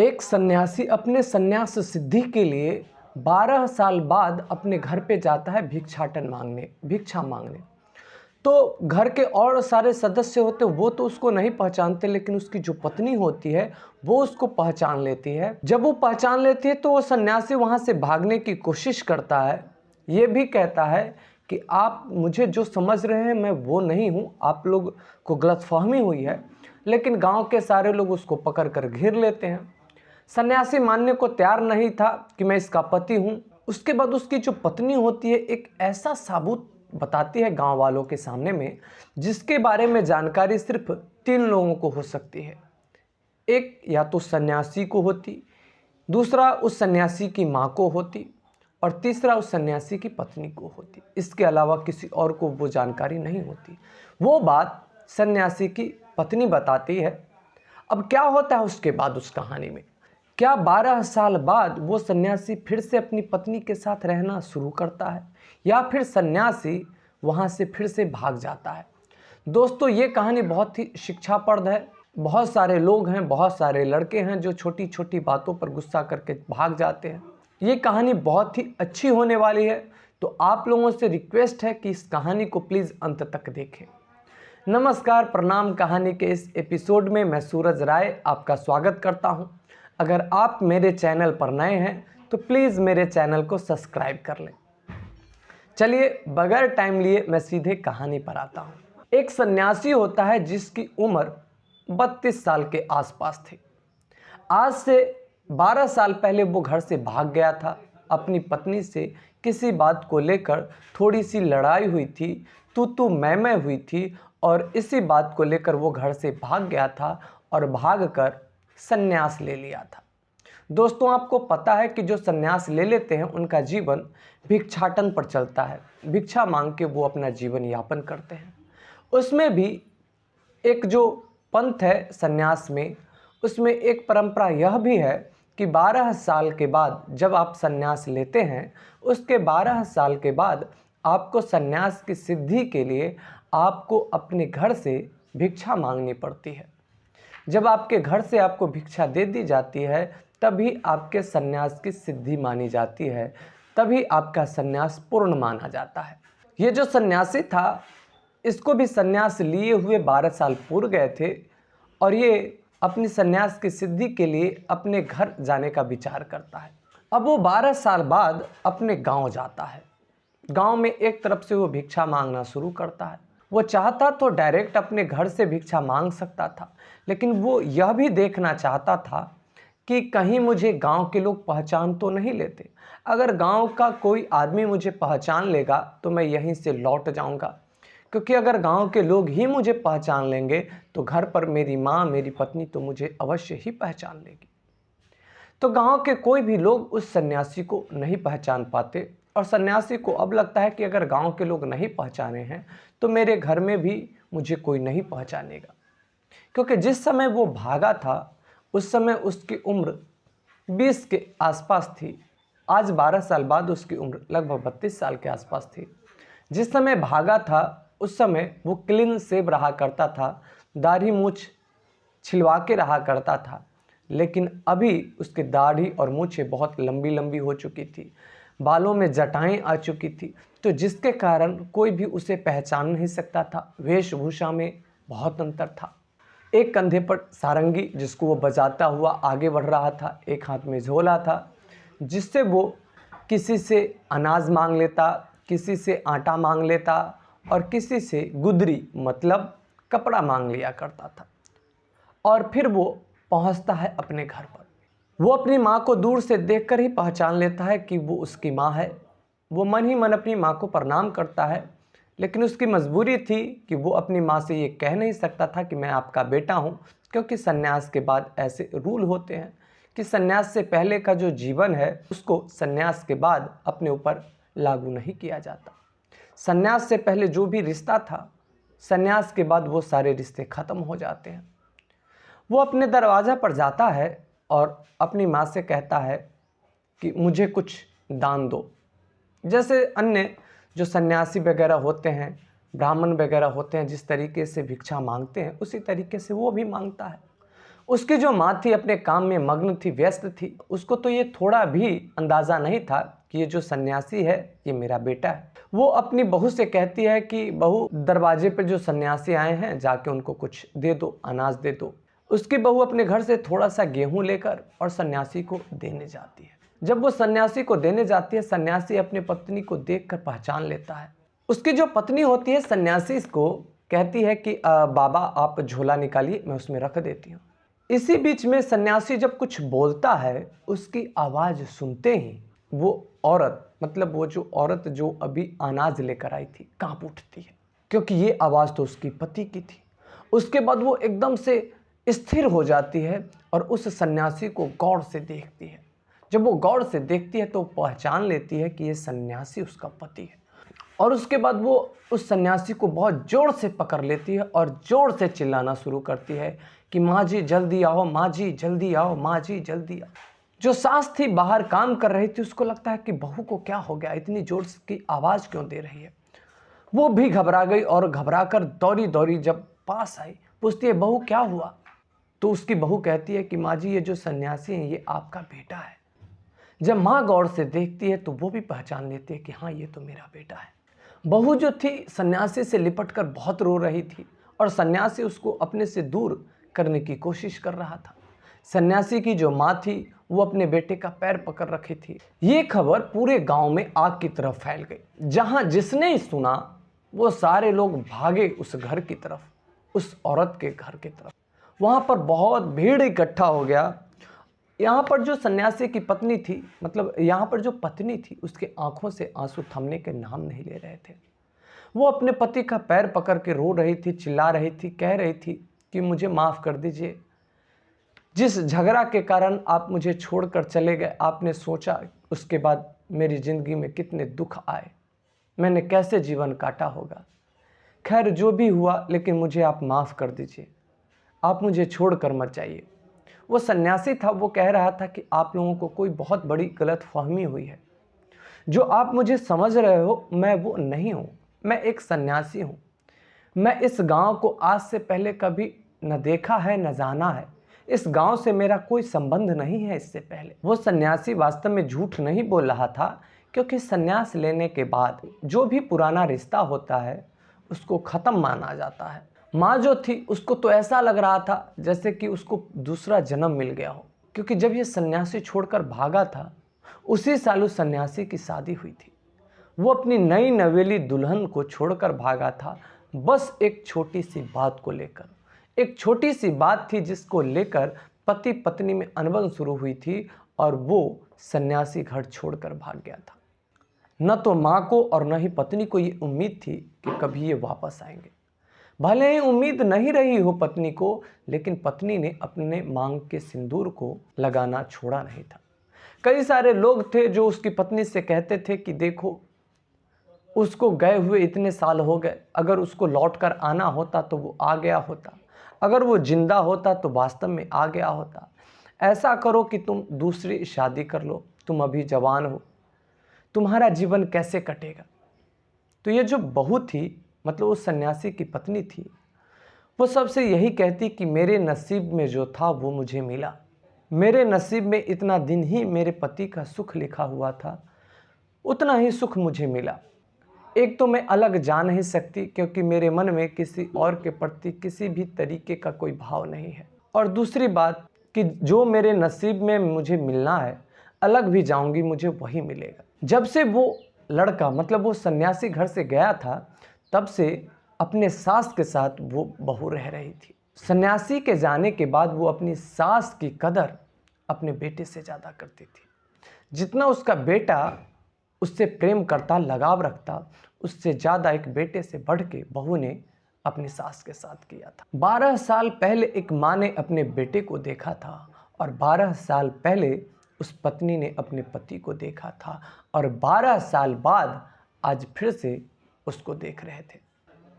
एक सन्यासी अपने सन्यास सिद्धि के लिए 12 साल बाद अपने घर पे जाता है भिक्षा मांगने। तो घर के और सारे सदस्य होते वो तो उसको नहीं पहचानते, लेकिन उसकी जो पत्नी होती है वो उसको पहचान लेती है। जब वो पहचान लेती है तो वो सन्यासी वहाँ से भागने की कोशिश करता है। ये भी कहता है कि आप मुझे जो समझ रहे हैं मैं वो नहीं हूँ, आप लोग को गलतफहमी हुई है। लेकिन गांव के सारे लोग उसको पकड़ कर घेर लेते हैं। सन्यासी मानने को तैयार नहीं था कि मैं इसका पति हूँ। उसके बाद उसकी जो पत्नी होती है एक ऐसा सबूत बताती है गांव वालों के सामने में, जिसके बारे में जानकारी सिर्फ 3 लोगों को हो सकती है। एक या तो सन्यासी को होती, दूसरा उस सन्यासी की माँ को होती और तीसरा उस सन्यासी की पत्नी को होती। इसके अलावा किसी और को वो जानकारी नहीं होती। वो बात सन्यासी की पत्नी बताती है। अब क्या होता है उसके बाद उस कहानी में? क्या 12 साल बाद वो सन्यासी फिर से अपनी पत्नी के साथ रहना शुरू करता है, या फिर सन्यासी वहाँ से फिर से भाग जाता है? दोस्तों, ये कहानी बहुत ही शिक्षाप्रद है। बहुत सारे लोग हैं, बहुत सारे लड़के हैं जो छोटी छोटी बातों पर गुस्सा करके भाग जाते हैं। ये कहानी बहुत ही अच्छी होने वाली है, तो आप लोगों से रिक्वेस्ट है कि इस कहानी को प्लीज़ अंत तक देखें। नमस्कार, प्रणाम। कहानी के इस एपिसोड में मैं सूरज राय आपका स्वागत करता हूं। अगर आप मेरे चैनल पर नए हैं तो प्लीज़ मेरे चैनल को सब्सक्राइब कर लें। चलिए बगैर टाइम लिए मैं सीधे कहानी पर आता हूं। एक सन्यासी होता है जिसकी उम्र 32 साल के आसपास थी। आज से 12 साल पहले वो घर से भाग गया था। अपनी पत्नी से किसी बात को लेकर थोड़ी सी लड़ाई हुई थी, तू मैं हुई थी, और इसी बात को लेकर वो घर से भाग गया था और भागकर सन्यास ले लिया था। दोस्तों, आपको पता है कि जो सन्यास ले लेते हैं उनका जीवन भिक्षाटन पर चलता है। भिक्षा मांग के वो अपना जीवन यापन करते हैं। उसमें भी एक जो पंथ है सन्यास में, उसमें एक परंपरा यह भी है कि 12 साल के बाद जब आप सन्यास लेते हैं, उसके 12 साल के बाद आपको सन्यास की सिद्धि के लिए आपको अपने घर से भिक्षा मांगनी पड़ती है। जब आपके घर से आपको भिक्षा दे दी जाती है तभी आपके सन्यास की सिद्धि मानी जाती है, तभी आपका सन्यास पूर्ण माना जाता है। ये जो सन्यासी था, इसको भी सन्यास लिए हुए 12 साल पूर्व गए थे और ये अपनी सन्यास की सिद्धि के लिए अपने घर जाने का विचार करता है। अब वो 12 साल बाद अपने गांव जाता है। गांव में एक तरफ से वो भिक्षा मांगना शुरू करता है। वो चाहता तो डायरेक्ट अपने घर से भिक्षा मांग सकता था, लेकिन वो यह भी देखना चाहता था कि कहीं मुझे गांव के लोग पहचान तो नहीं लेते। अगर गांव का कोई आदमी मुझे पहचान लेगा तो मैं यहीं से लौट जाऊंगा, क्योंकि अगर गांव के लोग ही मुझे पहचान लेंगे तो घर पर मेरी माँ, मेरी पत्नी तो मुझे अवश्य ही पहचान लेगी। तो गांव के कोई भी लोग उस सन्यासी को नहीं पहचान पाते और सन्यासी को अब लगता है कि अगर गांव के लोग नहीं पहचाने हैं तो मेरे घर में भी मुझे कोई नहीं पहचानेगा। क्योंकि जिस समय वो भागा था उस समय उसकी उम्र 20 के आसपास थी। आज 12 साल बाद उसकी उम्र लगभग 32 साल के आसपास थी। जिस समय भागा था उस समय वो क्लीन शेव रहा करता था, दाढ़ी मूछ छिलवा के रहा करता था, लेकिन अभी उसकी दाढ़ी और मूछें बहुत लंबी लंबी हो चुकी थी, बालों में जटाएं आ चुकी थी, तो जिसके कारण कोई भी उसे पहचान नहीं सकता था। वेशभूषा में बहुत अंतर था। एक कंधे पर सारंगी जिसको वो बजाता हुआ आगे बढ़ रहा था, एक हाथ में झोला था जिससे वो किसी से अनाज मांग लेता, किसी से आटा मांग लेता और किसी से गुदरी मतलब कपड़ा मांग लिया करता था। और फिर वो पहुंचता है अपने घर पर। वो अपनी माँ को दूर से देखकर ही पहचान लेता है कि वो उसकी माँ है। वो मन ही मन अपनी माँ को प्रणाम करता है, लेकिन उसकी मजबूरी थी कि वो अपनी माँ से ये कह नहीं सकता था कि मैं आपका बेटा हूँ, क्योंकि सन्यास के बाद ऐसे रूल होते हैं कि सन्यास से पहले का जो जीवन है उसको सन्यास के बाद अपने ऊपर लागू नहीं किया जाता। सन्यास से पहले जो भी रिश्ता था, सन्यास के बाद वो सारे रिश्ते खत्म हो जाते हैं। वो अपने दरवाज़ा पर जाता है और अपनी माँ से कहता है कि मुझे कुछ दान दो। जैसे अन्य जो सन्यासी वगैरह होते हैं, ब्राह्मण वगैरह होते हैं, जिस तरीके से भिक्षा मांगते हैं उसी तरीके से वो भी मांगता है। उसकी जो माँ थी अपने काम में मग्न थी, व्यस्त थी। उसको तो ये थोड़ा भी अंदाज़ा नहीं था कि ये जो सन्यासी है ये मेरा बेटा है। वो अपनी बहू से कहती है कि बहू, दरवाजे पे जो सन्यासी आए हैं जाके उनको कुछ दे दो, अनाज दे दो। उसकी बहू अपने घर से थोड़ा सा गेहूं लेकर और सन्यासी को देने जाती है। जब वो सन्यासी को देने जाती है, सन्यासी अपनी पत्नी को देखकर पहचान लेता है। उसकी जो पत्नी होती है सन्यासी इसको कहती है कि बाबा आप झोला निकालिए, मैं उसमें रख देती हूँ। इसी बीच में सन्यासी जब कुछ बोलता है, उसकी आवाज़ सुनते ही वो औरत, मतलब वो जो औरत जो अभी अनाज लेकर आई थी, कांप उठती है, क्योंकि ये आवाज़ तो उसकी पति की थी। उसके बाद वो एकदम से स्थिर हो जाती है और उस सन्यासी को गौर से देखती है। जब वो गौर से देखती है तो पहचान लेती है कि ये सन्यासी उसका पति है। और उसके बाद वो उस सन्यासी को बहुत ज़ोर से पकड़ लेती है और ज़ोर से चिल्लाना शुरू करती है कि माँ जी जल्दी आओ, माँ जी जल्दी आओ, माँ जी जल्दी आओ। जो सास थी बाहर काम कर रही थी, उसको लगता है कि बहू को क्या हो गया, इतनी ज़ोर की आवाज़ क्यों दे रही है। वो भी घबरा गई और घबरा कर दौड़ी दौड़ी जब पास आई, पूछती है बहू क्या हुआ। तो उसकी बहू कहती है कि माँ जी ये जो सन्यासी हैं ये आपका बेटा है। जब माँ गौर से देखती है तो वो भी पहचान लेती है कि हाँ ये तो मेरा बेटा है। बहू जो थी सन्यासी से लिपटकर बहुत रो रही थी और सन्यासी उसको अपने से दूर करने की कोशिश कर रहा था। सन्यासी की जो माँ थी वो अपने बेटे का पैर पकड़ रखी थी। ये खबर पूरे गांव में आग की तरफ फैल गई। जहां जिसने सुना वो सारे लोग भागे उस घर की तरफ, उस औरत के घर की तरफ। वहां पर बहुत भीड़ इकट्ठा हो गया। यहाँ पर जो सन्यासी की पत्नी थी, मतलब यहाँ पर जो पत्नी थी, उसके आंखों से आंसू थमने के नाम नहीं ले रहे थे। वो अपने पति का पैर पकड़ के रो रही थी, चिल्ला रही थी, कह रही थी कि मुझे माफ़ कर दीजिए। जिस झगड़ा के कारण आप मुझे छोड़कर चले गए, आपने सोचा उसके बाद मेरी ज़िंदगी में कितने दुख आए, मैंने कैसे जीवन काटा होगा। खैर जो भी हुआ, लेकिन मुझे आप माफ़ कर दीजिए, आप मुझे छोड़कर मत जाइए। वो सन्यासी था, वो कह रहा था कि आप लोगों को कोई बहुत बड़ी गलतफहमी हुई है। जो आप मुझे समझ रहे हो मैं वो नहीं हूँ, मैं एक सन्यासी हूँ। मैं इस गांव को आज से पहले कभी न देखा है न जाना है। इस गांव से मेरा कोई संबंध नहीं है इससे पहले। वो सन्यासी वास्तव में झूठ नहीं बोल रहा था, क्योंकि सन्यास लेने के बाद जो भी पुराना रिश्ता होता है उसको ख़त्म माना जाता है। माँ जो थी उसको तो ऐसा लग रहा था जैसे कि उसको दूसरा जन्म मिल गया हो, क्योंकि जब ये सन्यासी छोड़कर भागा था उसी साल उस सन्यासी की शादी हुई थी। वो अपनी नई नवेली दुल्हन को छोड़कर भागा था, बस एक छोटी सी बात को लेकर। एक छोटी सी बात थी जिसको लेकर पति पत्नी में अनबन शुरू हुई थी और वो सन्यासी घर छोड़कर भाग गया था। न तो माँ को और न ही पत्नी को ये उम्मीद थी कि कभी ये वापस आएंगे। भले ही उम्मीद नहीं रही हो पत्नी को, लेकिन पत्नी ने अपने मांग के सिंदूर को लगाना छोड़ा नहीं था। कई सारे लोग थे जो उसकी पत्नी से कहते थे कि देखो उसको गए हुए इतने साल हो गए, अगर उसको लौट कर आना होता तो वो आ गया होता, अगर वो जिंदा होता तो वास्तव में आ गया होता। ऐसा करो कि तुम दूसरी शादी कर लो, तुम अभी जवान हो, तुम्हारा जीवन कैसे कटेगा। तो ये जो बहू थी, मतलब उस सन्यासी की पत्नी थी, वो सबसे यही कहती कि मेरे नसीब में जो था वो मुझे मिला। मेरे नसीब में इतना दिन ही मेरे पति का सुख लिखा हुआ था, उतना ही सुख मुझे मिला। एक तो मैं अलग जा नहीं सकती क्योंकि मेरे मन में किसी और के प्रति किसी भी तरीके का कोई भाव नहीं है, और दूसरी बात कि जो मेरे नसीब में मुझे मिलना है, अलग भी जाऊंगी मुझे वही मिलेगा। जब से वो लड़का, मतलब वो सन्यासी घर से गया था, तब से अपने सास के साथ वो बहू रह रही थी। सन्यासी के जाने के बाद वो अपनी सास की कदर अपने बेटे से ज़्यादा करती थी। जितना उसका बेटा उससे प्रेम करता, लगाव रखता, उससे ज़्यादा एक बेटे से बढ़ के बहू ने अपनी सास के साथ किया था। 12 साल पहले एक माँ ने अपने बेटे को देखा था और 12 साल पहले उस पत्नी ने अपने पति को देखा था, और 12 साल बाद आज फिर से उसको देख रहे थे।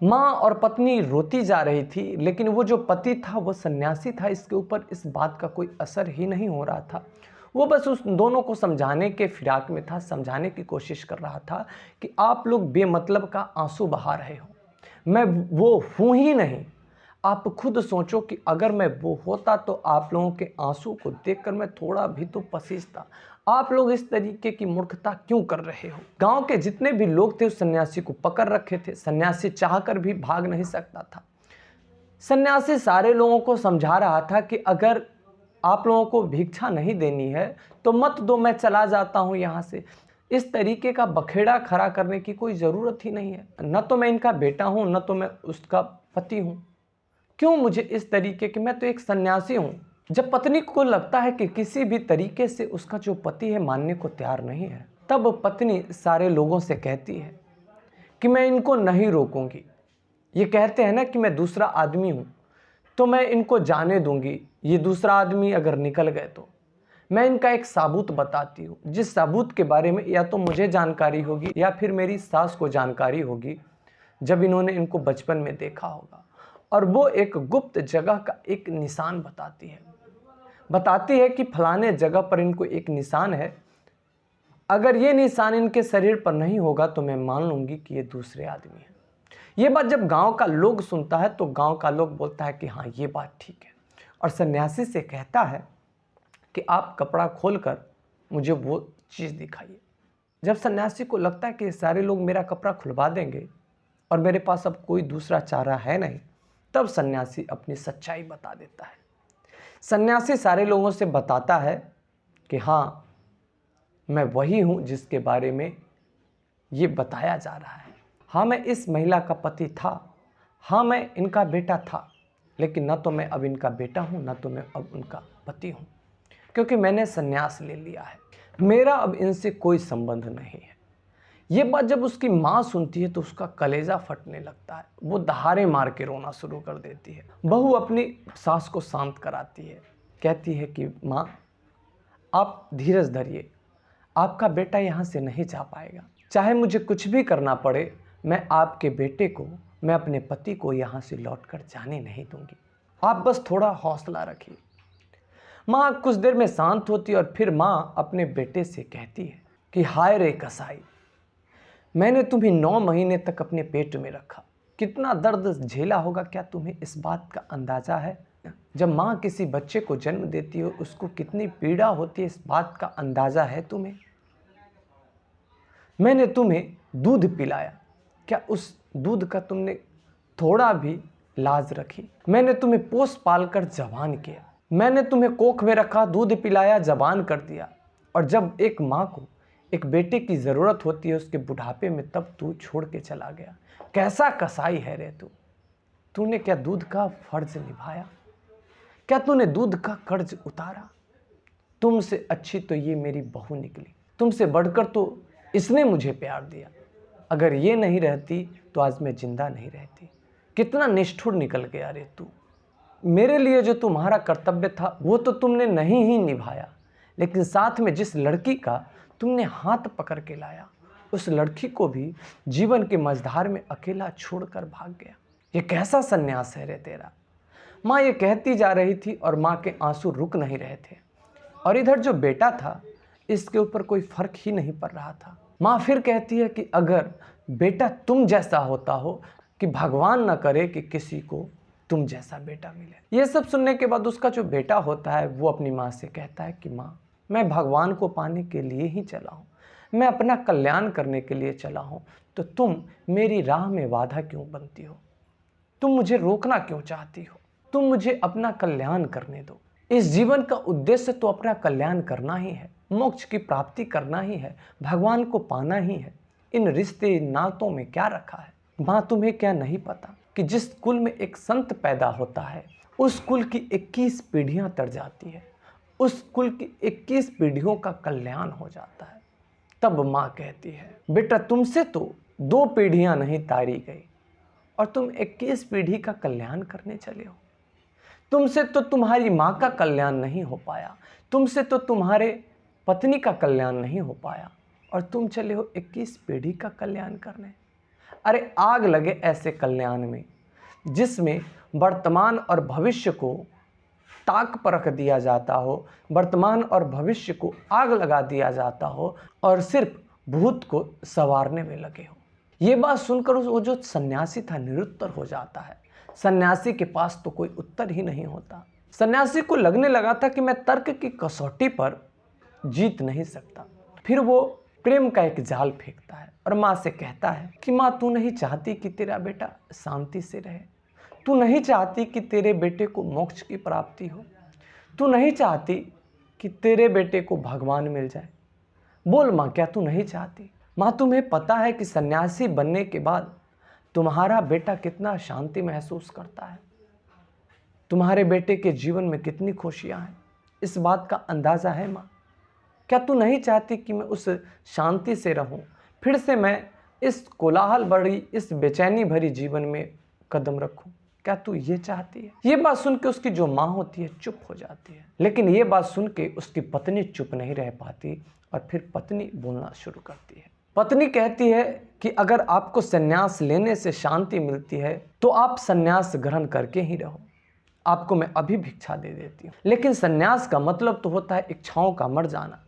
माँ और पत्नी रोती जा रही थी, लेकिन वो जो पति था वो सन्यासी था, इसके ऊपर इस बात का कोई असर ही नहीं हो रहा था। वो बस उस दोनों को समझाने के फिराक में था, समझाने की कोशिश कर रहा था कि आप लोग बेमतलब का आंसू बहा रहे हो, मैं वो हूँ ही नहीं। आप खुद सोचो कि अगर मैं वो होता तो आप लोगों के आंसू को देखकर मैं थोड़ा भी तो पसीजता। आप लोग इस तरीके की मूर्खता क्यों कर रहे हो? गांव के जितने भी लोग थे उस सन्यासी को पकड़ रखे थे। सन्यासी चाहकर भी भाग नहीं सकता था। सन्यासी सारे लोगों को समझा रहा था कि अगर आप लोगों को भिक्षा नहीं देनी है तो मत दो, मैं चला जाता हूं यहां से। इस तरीके का बखेड़ा खड़ा करने की कोई ज़रूरत ही नहीं है। न तो मैं इनका बेटा हूं, न तो मैं उसका पति हूं। क्यों मुझे इस तरीके के, मैं तो एक सन्यासी हूं। जब पत्नी को लगता है कि किसी भी तरीके से उसका जो पति है मानने को तैयार नहीं है, तब पत्नी सारे लोगों से कहती है कि मैं इनको नहीं रोकूंगी। ये कहते हैं ना कि मैं दूसरा आदमी हूं, तो मैं इनको जाने दूंगी। ये दूसरा आदमी अगर निकल गए तो मैं इनका एक साबूत बताती हूँ, जिस साबूत के बारे में या तो मुझे जानकारी होगी या फिर मेरी सास को जानकारी होगी, जब इन्होंने इनको बचपन में देखा होगा। और वो एक गुप्त जगह का एक निशान बताती है कि फलाने जगह पर इनको एक निशान है। अगर ये निशान इनके शरीर पर नहीं होगा तो मैं मान लूंगी कि ये दूसरे आदमी है। ये बात जब गांव का लोग सुनता है तो गांव का लोग बोलता है कि हाँ ये बात ठीक है, और सन्यासी से कहता है कि आप कपड़ा खोलकर मुझे वो चीज़ दिखाइए। जब सन्यासी को लगता है कि सारे लोग मेरा कपड़ा खुलवा देंगे और मेरे पास अब कोई दूसरा चारा है नहीं, तब सन्यासी अपनी सच्चाई बता देता है। सन्यासी सारे लोगों से बताता है कि हाँ मैं वही हूँ जिसके बारे में ये बताया जा रहा है। हाँ मैं इस महिला का पति था, हाँ मैं इनका बेटा था, लेकिन न तो मैं अब इनका बेटा हूँ, न तो मैं अब उनका पति हूँ, क्योंकि मैंने संन्यास ले लिया है। मेरा अब इनसे कोई संबंध नहीं है। ये बात जब उसकी माँ सुनती है तो उसका कलेजा फटने लगता है। वो दहाड़े मार के रोना शुरू कर देती है। बहू अपनी सास को शांत कराती है, कहती है कि माँ आप धीरज धरिए, आपका बेटा यहाँ से नहीं जा पाएगा। चाहे मुझे कुछ भी करना पड़े, मैं आपके बेटे को, मैं अपने पति को यहाँ से लौट कर जाने नहीं दूंगी। आप बस थोड़ा हौसला रखिए। माँ कुछ देर में शांत होती है और फिर माँ अपने बेटे से कहती है कि हाय रे कसाई, मैंने तुम्हें 9 महीने तक अपने पेट में रखा। कितना दर्द झेला होगा, क्या तुम्हें इस बात का अंदाज़ा है? जब माँ किसी बच्चे को जन्म देती है उसको कितनी पीड़ा होती है, इस बात का अंदाज़ा है तुम्हें? मैंने तुम्हें दूध पिलाया, क्या उस दूध का तुमने थोड़ा भी लाज रखी? मैंने तुम्हें पोस पाल कर जवान किया, मैंने तुम्हें कोख में रखा, दूध पिलाया, जवान कर दिया, और जब एक माँ को एक बेटे की ज़रूरत होती है उसके बुढ़ापे में, तब तू छोड़ के चला गया। कैसा कसाई है रे तू? तूने क्या दूध का फर्ज निभाया? क्या तूने दूध का कर्ज उतारा? तुमसे अच्छी तो ये मेरी बहू निकली, तुमसे बढ़कर तो इसने मुझे प्यार दिया। अगर ये नहीं रहती तो आज मैं जिंदा नहीं रहती। कितना निष्ठुर निकल गया रे तू। मेरे लिए जो तुम्हारा कर्तव्य था वो तो तुमने नहीं ही निभाया, लेकिन साथ में जिस लड़की का तुमने हाथ पकड़ के लाया, उस लड़की को भी जीवन के मझधार में अकेला छोड़कर भाग गया। ये कैसा सन्यास है रे तेरा? माँ ये कहती जा रही थी और माँ के आंसू रुक नहीं रहे थे, और इधर जो बेटा था इसके ऊपर कोई फर्क ही नहीं पड़ रहा था। माँ फिर कहती है कि अगर बेटा तुम जैसा होता हो, कि भगवान न करे कि किसी को तुम जैसा बेटा मिले। ये सब सुनने के बाद उसका जो बेटा होता है वो अपनी माँ से कहता है कि माँ मैं भगवान को पाने के लिए ही चला हूँ, मैं अपना कल्याण करने के लिए चला हूँ, तो तुम मेरी राह में बाधा क्यों बनती हो? तुम मुझे रोकना क्यों चाहती हो? तुम मुझे अपना कल्याण करने दो। इस जीवन का उद्देश्य तो अपना कल्याण करना ही है, मोक्ष की प्राप्ति करना ही है, भगवान को पाना ही है। इन रिश्ते नातों में क्या रखा है? माँ तुम्हें क्या नहीं पता कि जिस कुल में एक संत पैदा होता है उस कुल की 21 पीढ़ियां तर जाती है, उस कुल की 21 पीढ़ियों का कल्याण हो जाता है। तब माँ कहती है बेटा तुमसे तो 2 पीढ़ियां नहीं तारी गई और तुम 21 पीढ़ी का कल्याण करने चले हो। तुमसे तो तुम्हारी माँ का कल्याण नहीं हो पाया, तुमसे तो तुम्हारे पत्नी का कल्याण नहीं हो पाया, और तुम चले हो 21 पीढ़ी का कल्याण करने। अरे आग लगे ऐसे कल्याण में जिसमें वर्तमान और भविष्य को ताक पर रख दिया जाता हो, वर्तमान और भविष्य को आग लगा दिया जाता हो और सिर्फ भूत को संवारने में लगे हो। ये बात सुनकर वो जो सन्यासी था निरुत्तर हो जाता है। सन्यासी के पास तो कोई उत्तर ही नहीं होता। सन्यासी को लगने लगा था कि मैं तर्क की कसौटी पर जीत नहीं सकता। फिर वो प्रेम का एक जाल फेंकता है और माँ से कहता है कि माँ, तू नहीं चाहती कि तेरा बेटा शांति से रहे, तू नहीं चाहती कि तेरे बेटे को मोक्ष की प्राप्ति हो, तू नहीं चाहती कि तेरे बेटे को भगवान मिल जाए। बोल माँ, क्या तू नहीं चाहती? माँ, तुम्हें पता है कि सन्यासी बनने के बाद तुम्हारा बेटा कितना शांति महसूस करता है, तुम्हारे बेटे के जीवन में कितनी खुशियाँ हैं, इस बात का अंदाज़ा है माँ। क्या तू नहीं चाहती कि मैं उस शांति से रहूं, फिर से मैं इस कोलाहल भरी, इस बेचैनी भरी जीवन में कदम रखूं? क्या तू ये चाहती है? ये बात सुन के उसकी जो माँ होती है चुप हो जाती है। लेकिन ये बात सुन के उसकी पत्नी चुप नहीं रह पाती और फिर पत्नी बोलना शुरू करती है। पत्नी कहती है कि अगर आपको संन्यास लेने से शांति मिलती है तो आप संन्यास ग्रहण करके ही रहो, आपको मैं अभी भिक्षा दे देती हूँ। लेकिन संन्यास का मतलब तो होता है इच्छाओं का मर जाना,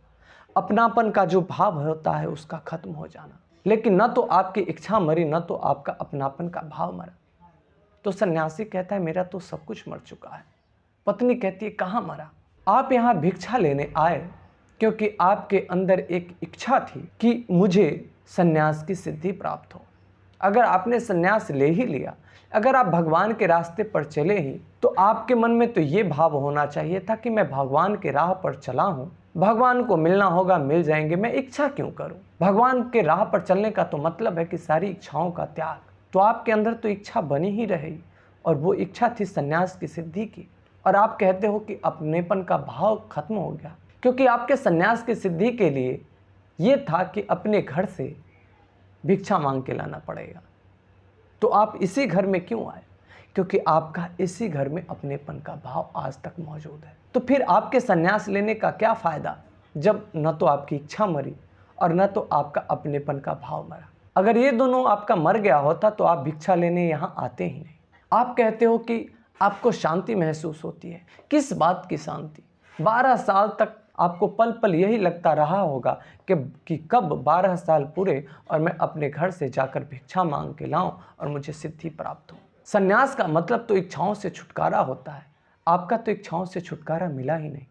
अपनापन का जो भाव होता है उसका खत्म हो जाना। लेकिन न तो आपकी इच्छा मरी, न तो आपका अपनापन का भाव मरा। तो सन्यासी कहता है मेरा तो सब कुछ मर चुका है। पत्नी कहती है कहाँ मरा? आप यहाँ भिक्षा लेने आए क्योंकि आपके अंदर एक इच्छा थी कि मुझे सन्यास की सिद्धि प्राप्त हो। अगर आपने सन्यास ले ही लिया, अगर आप भगवान के रास्ते पर चले ही, तो आपके मन में तो ये भाव होना चाहिए था कि मैं भगवान के राह पर चला हूँ, भगवान को मिलना होगा, मिल जाएंगे, मैं इच्छा क्यों करूँ? भगवान के राह पर चलने का तो मतलब है कि सारी इच्छाओं का त्याग। तो आपके अंदर तो इच्छा बनी ही रही और वो इच्छा थी सन्यास की सिद्धि की। और आप कहते हो कि अपनेपन का भाव खत्म हो गया, क्योंकि आपके सन्यास की सिद्धि के लिए ये था कि अपने घर से भिक्षा मांग के लाना पड़ेगा। तो आप इसी घर में क्यों आए? क्योंकि आपका इसी घर में अपनेपन का भाव आज तक मौजूद है। तो फिर आपके सन्यास लेने का क्या फ़ायदा जब न तो आपकी इच्छा मरी और न तो आपका अपनेपन का भाव मरा? अगर ये दोनों आपका मर गया होता तो आप भिक्षा लेने यहाँ आते ही नहीं। आप कहते हो कि आपको शांति महसूस होती है। किस बात की शांति? 12 साल तक आपको पल पल यही लगता रहा होगा कि कब 12 साल पूरे और मैं अपने घर से जाकर भिक्षा मांग के लाऊं और मुझे सिद्धि प्राप्त हो। संन्यास का मतलब तो इच्छाओं से छुटकारा होता है। आपका तो इच्छाओं से छुटकारा मिला ही नहीं।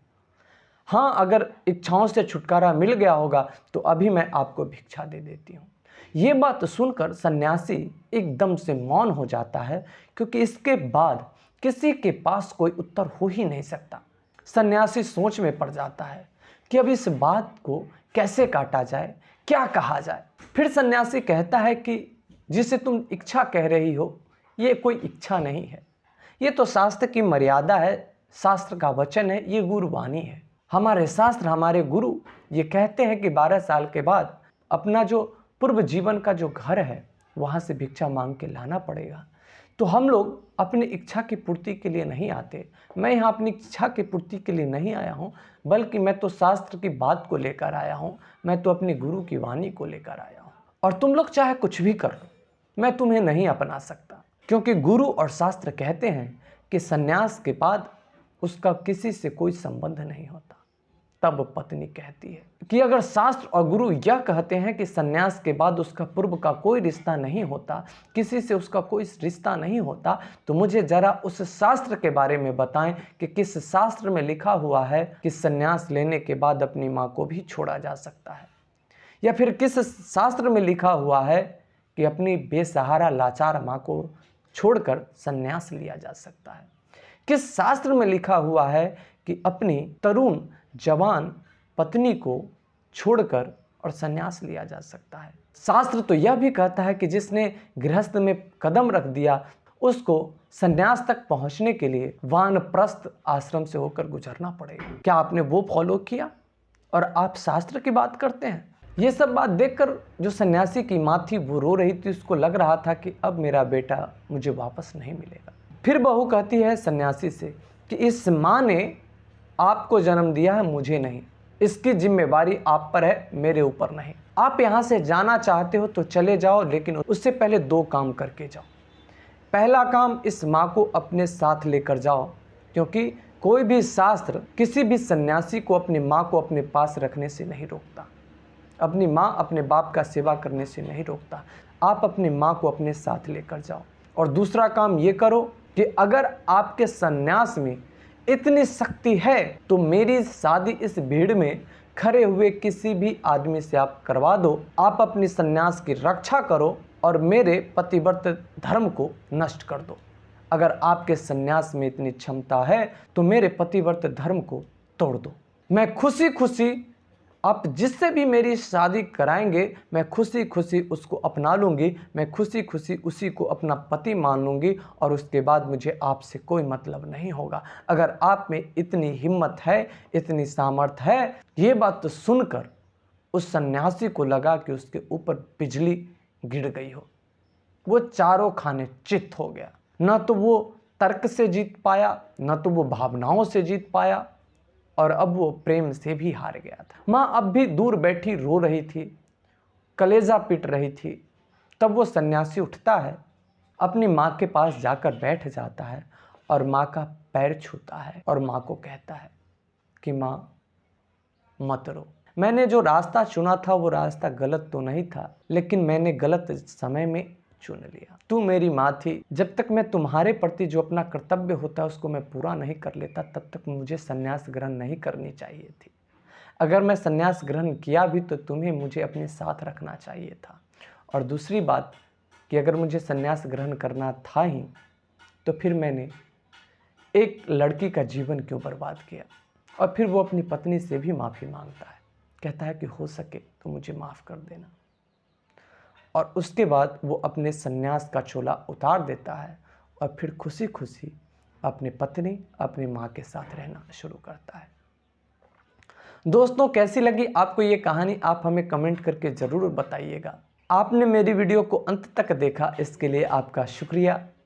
हाँ, अगर इच्छाओं से छुटकारा मिल गया होगा तो अभी मैं आपको भिक्षा दे देती हूँ। ये बात सुनकर सन्यासी एकदम से मौन हो जाता है, क्योंकि इसके बाद किसी के पास कोई उत्तर हो ही नहीं सकता। सन्यासी सोच में पड़ जाता है कि अब इस बात को कैसे काटा जाए, क्या कहा जाए। फिर सन्यासी कहता है कि जिसे तुम इच्छा कह रही हो, ये कोई इच्छा नहीं है, ये तो शास्त्र की मर्यादा है, शास्त्र का वचन है, ये गुरुवाणी है। हमारे शास्त्र, हमारे गुरु ये कहते हैं कि 12 साल के बाद अपना जो पूर्व जीवन का जो घर है वहाँ से भिक्षा मांग के लाना पड़ेगा। तो हम लोग अपनी इच्छा की पूर्ति के लिए नहीं आते। मैं यहाँ अपनी इच्छा की पूर्ति के लिए नहीं आया हूँ, बल्कि मैं तो शास्त्र की बात को लेकर आया हूँ, मैं तो अपने गुरु की वाणी को लेकर आया हूँ। और तुम लोग चाहे कुछ भी कर लो, मैं तुम्हें नहीं अपना सकता, क्योंकि गुरु और शास्त्र कहते हैं कि सन्यास के बाद उसका किसी से कोई संबंध नहीं होता। तब पत्नी कहती है कि अगर शास्त्र और गुरु यह कहते हैं कि सन्यास के बाद उसका पूर्व का कोई रिश्ता नहीं होता, किसी से उसका कोई रिश्ता नहीं होता, तो मुझे जरा उस शास्त्र के बारे में बताएं कि किस शास्त्र में लिखा हुआ है कि सन्यास लेने के बाद अपनी माँ को भी छोड़ा जा सकता है, या फिर किस शास्त्र में लिखा हुआ है कि अपनी बेसहारा लाचार माँ को छोड़कर सन्यास लिया जा सकता है। किस शास्त्र में लिखा हुआ है कि अपनी तरुण जवान पत्नी को छोड़कर और सन्यास लिया जा सकता है। शास्त्र तो यह भी कहता है कि जिसने गृहस्थ में कदम रख दिया उसको सन्यास तक पहुंचने के लिए वानप्रस्थ आश्रम से होकर गुजरना पड़ेगा। क्या आपने वो फॉलो किया और आप शास्त्र की बात करते हैं? ये सब बात देखकर जो सन्यासी की माँ थी वो रो रही थी। उसको लग रहा था कि अब मेरा बेटा मुझे वापस नहीं मिलेगा। फिर बहू कहती है सन्यासी से कि इस माँ ने आपको जन्म दिया है, मुझे नहीं, इसकी जिम्मेवारी आप पर है, मेरे ऊपर नहीं। आप यहाँ से जाना चाहते हो तो चले जाओ, लेकिन उससे पहले 2 काम करके जाओ। पहला काम, इस माँ को अपने साथ लेकर जाओ, क्योंकि कोई भी शास्त्र किसी भी सन्यासी को अपनी माँ को अपने पास रखने से नहीं रोकता, अपनी माँ अपने बाप का सेवा करने से नहीं रोकता। आप अपनी माँ को अपने साथ लेकर जाओ। और दूसरा काम ये करो कि अगर आपके सन्यास में इतनी शक्ति है तो मेरी शादी इस भीड़ में खड़े हुए किसी भी आदमी से आप करवा दो। आप अपनी सन्यास की रक्षा करो और मेरे पतिव्रत धर्म को नष्ट कर दो। अगर आपके सन्यास में इतनी क्षमता है तो मेरे पतिव्रत धर्म को तोड़ दो। मैं खुशी खुशी आप जिससे भी मेरी शादी कराएंगे मैं खुशी खुशी उसको अपना लूँगी, मैं खुशी खुशी उसी को अपना पति मान लूँगी और उसके बाद मुझे आपसे कोई मतलब नहीं होगा। अगर आप में इतनी हिम्मत है, इतनी सामर्थ्य है। ये बात तो सुनकर उस सन्यासी को लगा कि उसके ऊपर बिजली गिर गई हो। वो चारों खाने चित्त हो गया। न तो वो तर्क से जीत पाया, न तो वो भावनाओं से जीत पाया, और अब वो प्रेम से भी हार गया था। माँ अब भी दूर बैठी रो रही थी, कलेजा पीट रही थी। तब वो सन्यासी उठता है, अपनी माँ के पास जाकर बैठ जाता है और माँ का पैर छूता है और माँ को कहता है कि माँ मत रो। मैंने जो रास्ता चुना था वो रास्ता गलत तो नहीं था, लेकिन मैंने गलत समय में चुन लिया। तू मेरी माँ थी। जब तक मैं तुम्हारे प्रति जो अपना कर्तव्य होता है उसको मैं पूरा नहीं कर लेता, तब तक मुझे संन्यास ग्रहण नहीं करनी चाहिए थी। अगर मैं संन्यास ग्रहण किया भी तो तुम्हें मुझे अपने साथ रखना चाहिए था। और दूसरी बात कि अगर मुझे संन्यास ग्रहण करना था ही तो फिर मैंने एक लड़की का जीवन क्यों बर्बाद किया। और फिर वो अपनी पत्नी से भी माफ़ी मांगता है, कहता है कि हो सके तो मुझे माफ़ कर देना। और उसके बाद वो अपने सन्यास का चोला उतार देता है और फिर खुशी खुशी अपनी पत्नी, अपनी माँ के साथ रहना शुरू करता है। दोस्तों, कैसी लगी आपको ये कहानी, आप हमें कमेंट करके ज़रूर बताइएगा। आपने मेरी वीडियो को अंत तक देखा, इसके लिए आपका शुक्रिया।